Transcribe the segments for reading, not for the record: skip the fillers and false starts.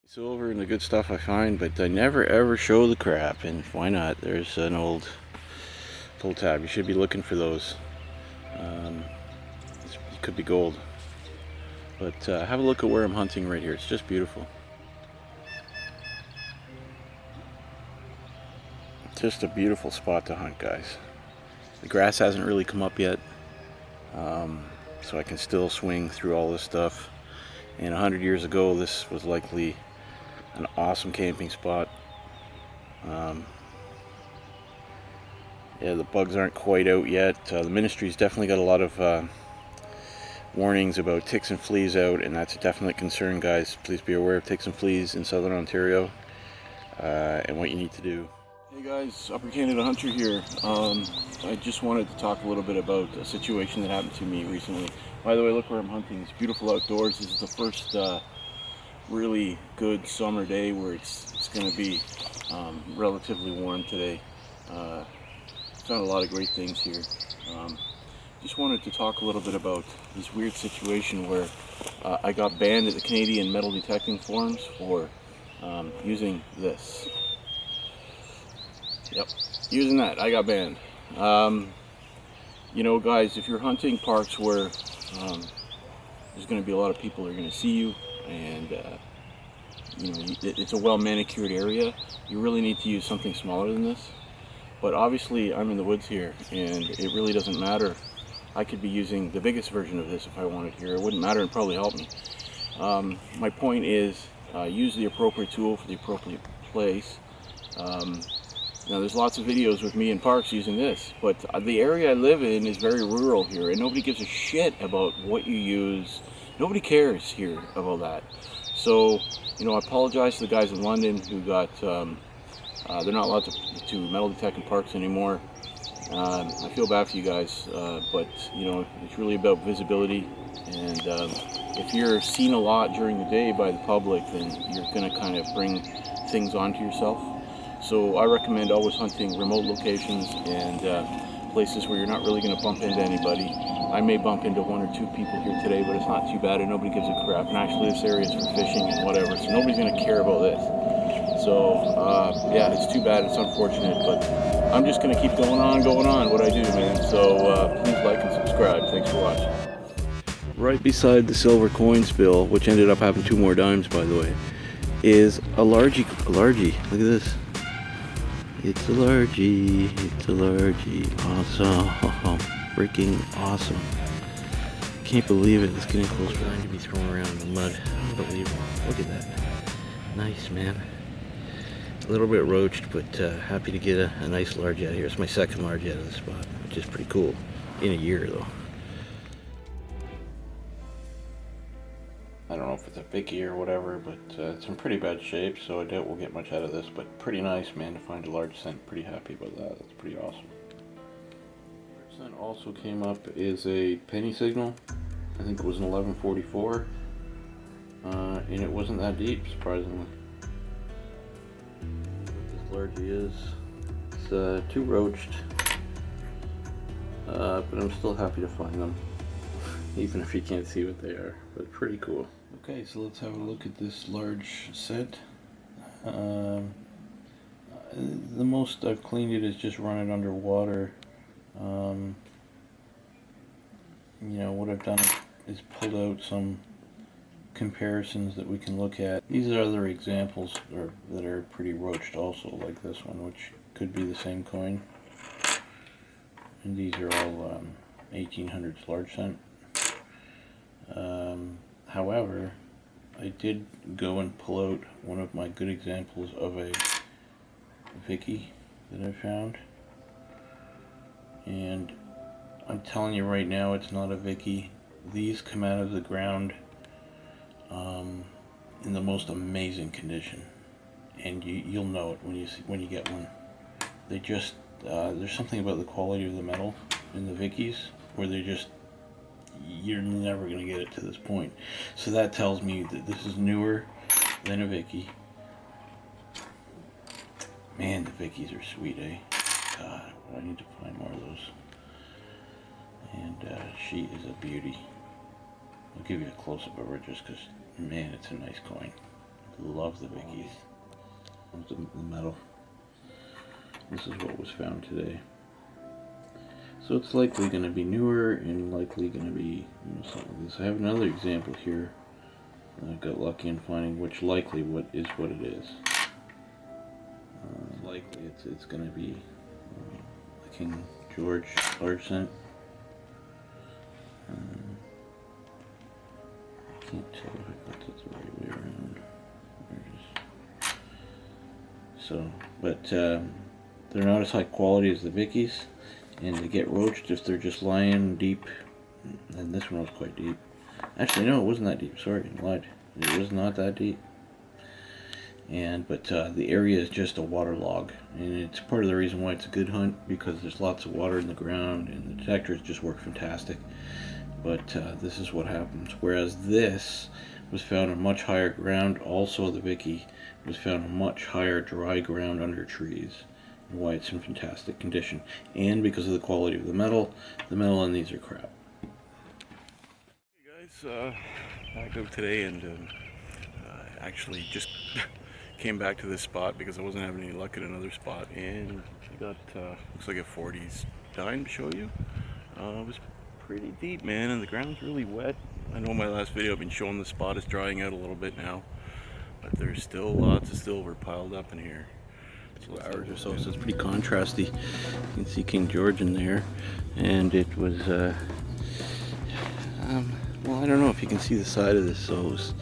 Silver and the good stuff I find, but I never ever show the crap, and why not? There's an old pull tab. You should be looking for those. It could be gold. But have a look at where I'm hunting right here. It's just beautiful. Just a beautiful spot to hunt, guys. The grass hasn't really come up yet, so I can still swing through all this stuff. And 100 years ago, this was likely an awesome camping spot. Yeah, the bugs aren't quite out yet. The ministry's definitely got a lot of warnings about ticks and fleas out, and that's a definite concern, guys. Please be aware of ticks and fleas in southern Ontario and what you need to do. Hey guys, Upper Canada Hunter here. I just wanted to talk a little bit about a situation that happened to me recently. By the way, look where I'm hunting. It's beautiful outdoors. This is the first really good summer day where it's going to be relatively warm today. Found a lot of great things here. Just wanted to talk a little bit about this weird situation where I got banned at the Canadian metal detecting forums for using this. Yep, using that, I got banned. You know, guys, if you're hunting parks where there's going to be a lot of people that are going to see you, and you know, it's a well manicured area, you really need to use something smaller than this. But obviously I'm in the woods here, and it really doesn't matter. I could be using the biggest version of this if I wanted here. It wouldn't matter and probably help me. My point is, use the appropriate tool for the appropriate place. Now there's lots of videos with me in parks using this, but the area I live in is very rural here, and nobody gives a shit about what you use. Nobody cares here about that. So, you know, I apologize to the guys in London who got, they're not allowed to metal detect in parks anymore. I feel bad for you guys, but, you know, it's really about visibility, and if you're seen a lot during the day by the public, then you're going to kind of bring things onto yourself. So I recommend always hunting remote locations and places where you're not really going to bump into anybody. I may bump into one or two people here today, but it's not too bad and nobody gives a crap. And actually this area is for fishing and whatever, so nobody's going to care about this. So yeah, it's too bad, it's unfortunate, but I'm just going to keep going on what I do, man. So please like and subscribe. Thanks for watching. Right beside the silver coin spill, which ended up having 2 more dimes, by the way, is a largie. Look at this. It's a largie. Awesome. Freaking awesome. Can't believe it. It's getting close for to be thrown around in the mud. Unbelievable. Look at that. Nice, man. A little bit roached, but happy to get a nice large out of here. It's my second large out of the spot, which is pretty cool. In a year, though. I don't know if it's a Vicky or whatever, but it's in pretty bad shape, so I doubt we'll get much out of this, but pretty nice, man, to find a large scent. Pretty happy about that. That's pretty awesome. Large scent also came up is a penny signal. I think it was an 1144, and it wasn't that deep, surprisingly. What this largie is, it's too roached, but I'm still happy to find them, even if you can't see what they are, but pretty cool. Okay, so let's have a look at this large set. The most I've cleaned it is just run it under water. You know, what I've done is pulled out some comparisons that we can look at. These are other examples that are pretty roached also, like this one, which could be the same coin. And these are all 1800s large scent. However, I did go and pull out one of my good examples of a Vicky that I found, and I'm telling you right now, it's not a Vicky. These come out of the ground in the most amazing condition, and you'll know it when you get one. They just there's something about the quality of the metal in the Vickies where they just, you're never going to get it to this point. So that tells me that this is newer than a Vicky. Man, the Vickies are sweet, eh? God, I need to find more of those. And she is a beauty. I'll give you a close-up of her just because, man, it's a nice coin. Love the Vickies. The metal. This is what was found today. So it's likely going to be newer and likely going to be, something like this. I have another example here. I got lucky in finding which likely what it is. Likely it's going to be the King George large cent. I can't tell if I got this the right way around. So, but they're not as high quality as the Vickies, and they get roached if they're just lying deep. And this one was quite deep. Actually, no, it wasn't that deep. Sorry, I lied. It was not that deep. But the area is just a waterlog, and it's part of the reason why it's a good hunt, because there's lots of water in the ground, and the detectors just work fantastic. But this is what happens. Whereas this was found on much higher ground. Also, the Vicky was found on much higher dry ground under trees, and why it's in fantastic condition. And because of the quality of the metal in these are crap. Hey guys, back up today, and actually just came back to this spot because I wasn't having any luck at another spot, and I got looks like a 40s dime to show you. It was pretty deep, man, and the ground's really wet. I know in my last video I've been showing the spot is drying out a little bit now, but there's still lots of silver piled up in here. 2 hours or so, so it's pretty contrasty. You can see King George in there, and it was well, I don't know if you can see the side of this, so it was,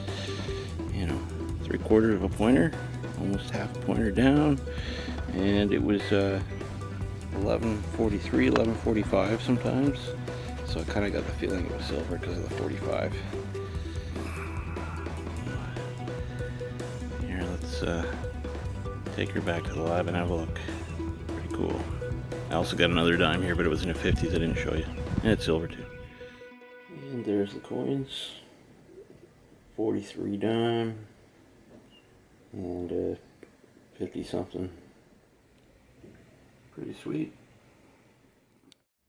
3/4 of a pointer, almost half a pointer down, and it was 11:43, 11:45 sometimes. So I kind of got the feeling it was silver because of the 45. Here, let's take her back to the lab and have a look. Pretty cool. I also got another dime here, but it was in the 50s. I didn't show you. And it's silver too. And there's the coins. 43 dime. And 50 something. Pretty sweet.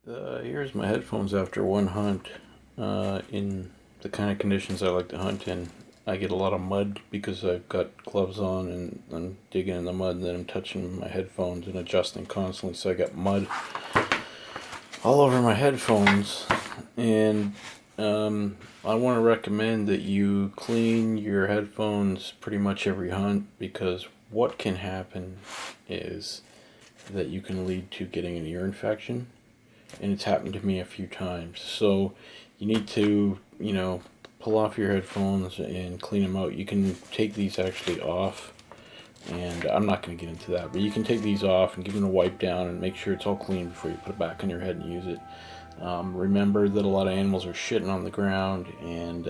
Here's my headphones after one hunt. In the kind of conditions I like to hunt in, I get a lot of mud because I've got gloves on and I'm digging in the mud, and then I'm touching my headphones and adjusting constantly, so I got mud all over my headphones. And I want to recommend that you clean your headphones pretty much every hunt, because what can happen is that you can lead to getting an ear infection. And it's happened to me a few times. So you need to, pull off your headphones and clean them out. You can take these actually off, and I'm not going to get into that, but you can take these off and give them a wipe down and make sure it's all clean before you put it back on your head and use it. Remember that a lot of animals are shitting on the ground, and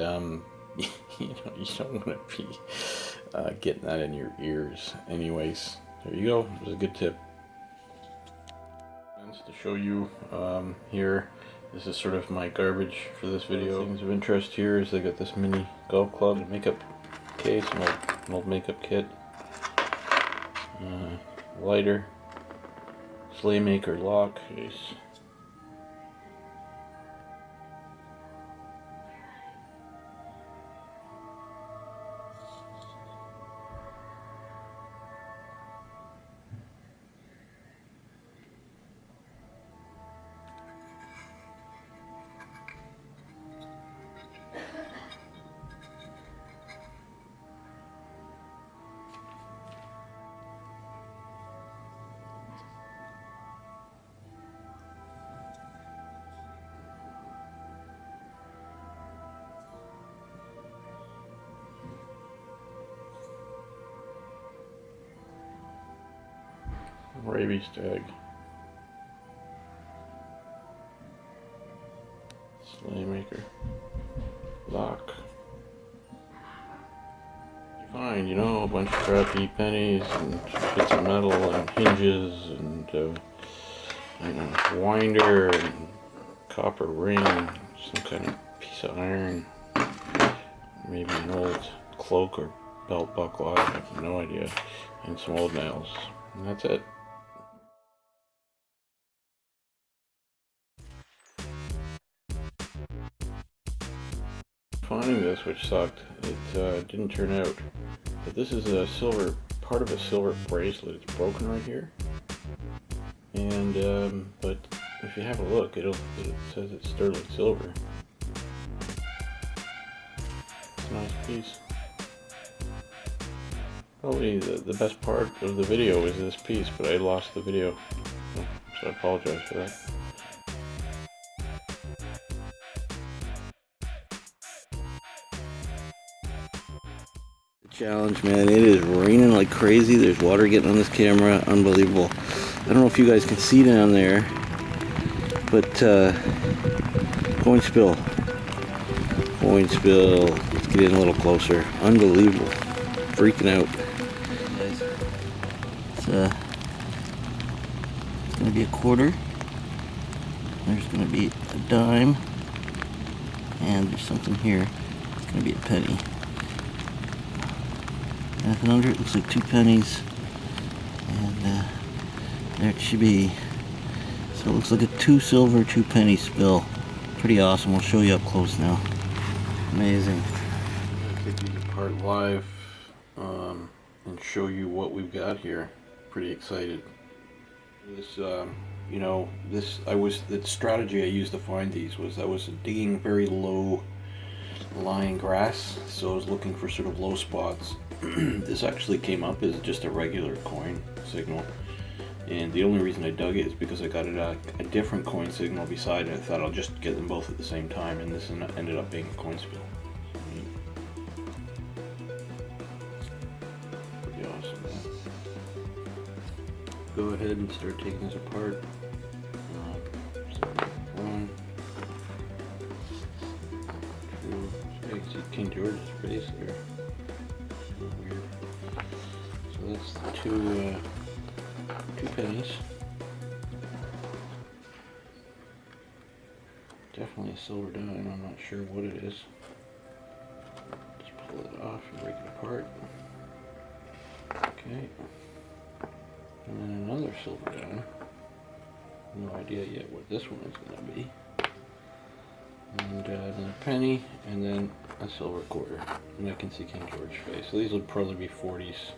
you don't want to be getting that in your ears. Anyways, there you go. It was a good tip. To show you here, this is sort of my garbage for this video. Things of interest here is they got this mini golf club, makeup case, an old makeup kit, lighter, sleigh maker lock case, rabies tag, sleigh maker, lock. You find, a bunch of crappy pennies and bits of metal and hinges and winder and copper ring, some kind of piece of iron, maybe an old cloak or belt buckle, I have no idea, and some old nails, and that's it. Finding this, which sucked, it didn't turn out But this is a silver, part of a silver bracelet. It's broken right here. And but if you have a look, it says it's sterling silver. It's a nice piece. Probably the best part of the video is this piece, but I lost the video, so I apologize for that. Challenge, man. It is raining like crazy. There's water getting on this camera. Unbelievable. I don't know if you guys can see down there, but coin spill. Coin spill. Let's get in a little closer. Unbelievable. Freaking out. It's going to be a quarter. There's going to be a dime. And there's something here. It's going to be a penny. Nothing under it. Looks like 2 pennies. And there it should be. So it looks like a 2 silver, 2 penny spill. Pretty awesome. We'll show you up close now. Amazing. I'm going to take these apart live and show you what we've got here. Pretty excited. This, you know, the strategy I used to find these was I was digging very low lying grass, so I was looking for sort of low spots. This actually came up as just a regular coin signal, and the only reason I dug it is because I got a different coin signal beside it. I thought I'll just get them both at the same time, and this ended up being a coin spill. Pretty awesome, man. Go ahead and start taking this apart. One, two. You can see King George's face there. Weird. So that's the two pennies. Definitely a silver dime. I'm not sure what it is. Just pull it off and break it apart. Okay. And then another silver dime. No idea yet what this one is going to be. And another penny, and then a silver quarter. And I can see King George's face. So these would probably be 40s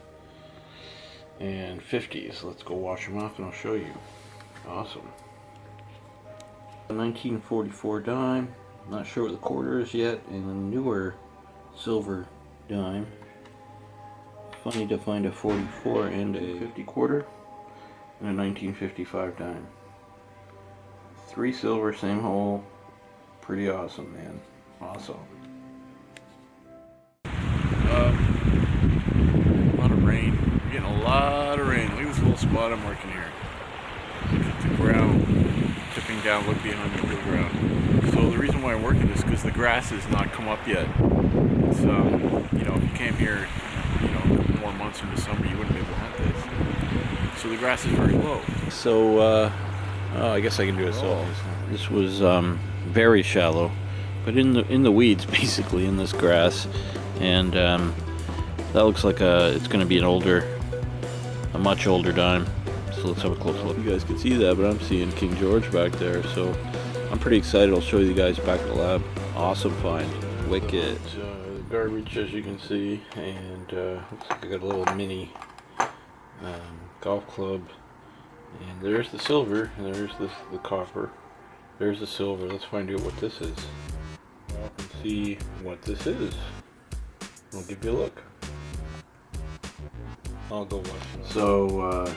and 50s. Let's go wash them off and I'll show you. Awesome. A 1944 dime. Not sure what the quarter is yet. And a newer silver dime. Funny to find a 44 and a 50 quarter. And a 1955 dime. 3 silver, same hole. Pretty awesome, man. Awesome. A lot of rain. We're getting a lot of rain. Look at this little spot I'm working here. Look at the ground tipping down. Look behind the real ground. So the reason why I'm working is because the grass has not come up yet. It's you know, if you came here, you know, a couple more months in the summer, you wouldn't be able to hunt this. So the grass is very low. So oh, I guess I can do it. So this was very shallow, but in the weeds, basically, in this grass, and that looks like it's going to be a much older dime. So let's have a close look. You guys can see that, but I'm seeing King George back there, so I'm pretty excited. I'll show you guys back at the lab. Awesome find, wicked. Garbage, as you can see, and looks like I got a little mini golf club. And there's the silver, and there's the copper. There's the silver. Let's find out what this is. You can see what this is. I'll give you a look. I'll go watch it. So,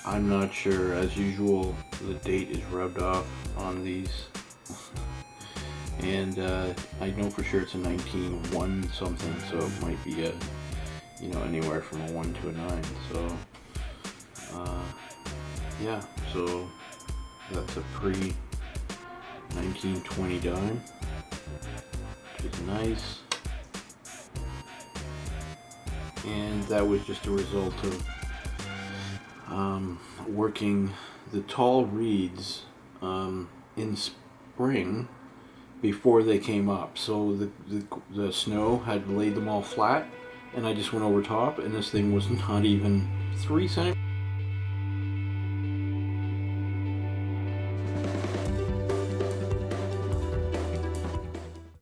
I'm not sure. As usual, the date is rubbed off on these. And I know for sure it's a 1901 something, so it might be a, you know, anywhere from a 1 to a 9. So, yeah, so that's a pre 1920 dime, which is nice, and that was just a result of working the tall reeds in spring before they came up. So the snow had laid them all flat, and I just went over top, and this thing was not even 3 centimeters.